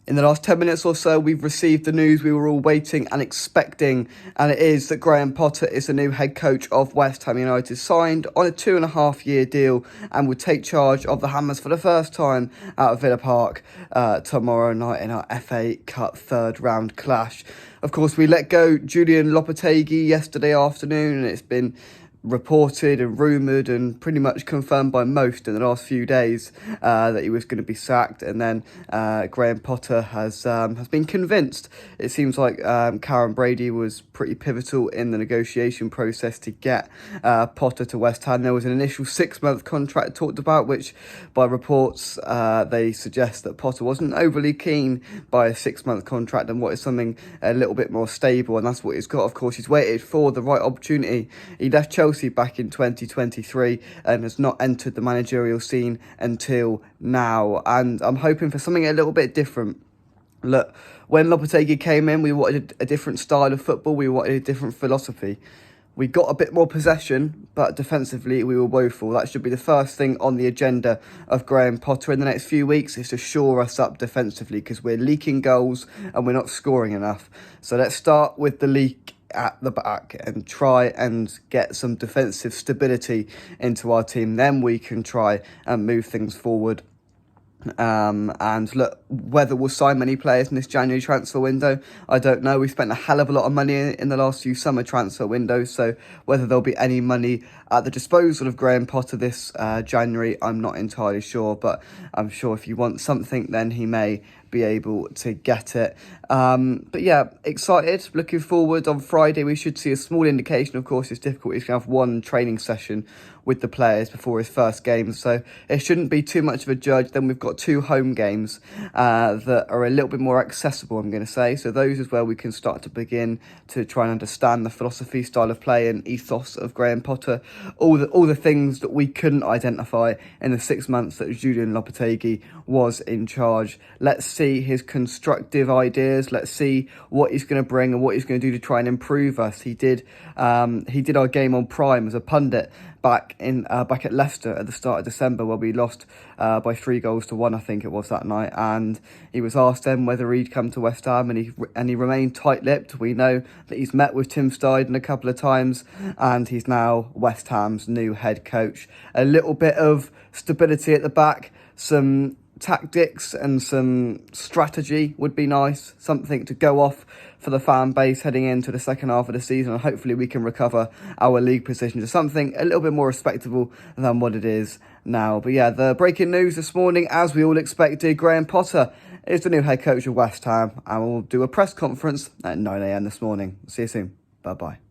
In the last 10 minutes or so, we've received the news we were all waiting and expecting, and it is that Graham Potter is the new head coach of West Ham United, signed on a 2.5-year deal, and will take charge of the Hammers for the first time out of Villa Park tomorrow night in our FA Cup third round clash. Of course, we let go Julian Lopetegui yesterday afternoon, and it's been reported and rumoured and pretty much confirmed by most in the last few days that he was going to be sacked, and then Graham Potter has been convinced. It seems like Karen Brady was pretty pivotal in the negotiation process to get Potter to West Ham. There was an initial 6-month contract talked about, which by reports they suggest that Potter wasn't overly keen by a 6-month contract and wanted something a little bit more stable, and that's what he's got. Of course, he's waited for the right opportunity. He left Chelsea back in 2023 and has not entered the managerial scene until now, and I'm hoping for something a little bit different. Look, when Lopetegui came in, we wanted a different style of football, we wanted a different philosophy. We got a bit more possession, but defensively we were woeful. That should be the first thing on the agenda of Graham Potter in the next few weeks, is to shore us up defensively, because we're leaking goals and we're not scoring enough. So let's start with the leak at the back and try and get some defensive stability into our team. Then we can try and move things forward. And look, whether we'll sign many players in this January transfer window, I don't know. We spent a hell of a lot of money in the last few summer transfer windows, so whether there'll be any money at the disposal of Graham Potter this January, I'm not entirely sure, but I'm sure if you want something, then he may be able to get it. But yeah, excited, looking forward. On Friday we should see a small indication. Of course, it's difficult. He's going to have one training session with the players before his first game, so it shouldn't be too much of a judge. Then we've got 2 home games that are a little bit more accessible, I'm going to say. So those is where we can start to begin to try and understand the philosophy, style of play and ethos of Graham Potter. All the things that we couldn't identify in the 6 months that Julian Lopetegui was in charge. Let's see his constructive ideas. Let's see what he's going to bring and what he's going to do to try and improve us. He did our game on Prime as a pundit back at Leicester at the start of December, where we lost by 3-1, I think it was, that night. And he was asked then whether he'd come to West Ham, and he remained tight-lipped. We know that he's met with Tim Steidten a couple of times, and he's now West Ham's new head coach. A little bit of stability at the back, some tactics and some strategy would be nice, something to go off for the fan base heading into the second half of the season, and hopefully we can recover our league position to something a little bit more respectable than what it is now. But yeah, the breaking news this morning, as we all expected, Graham Potter is the new head coach of West Ham, and we'll do a press conference at 9 a.m. this morning. See you soon. Bye-bye.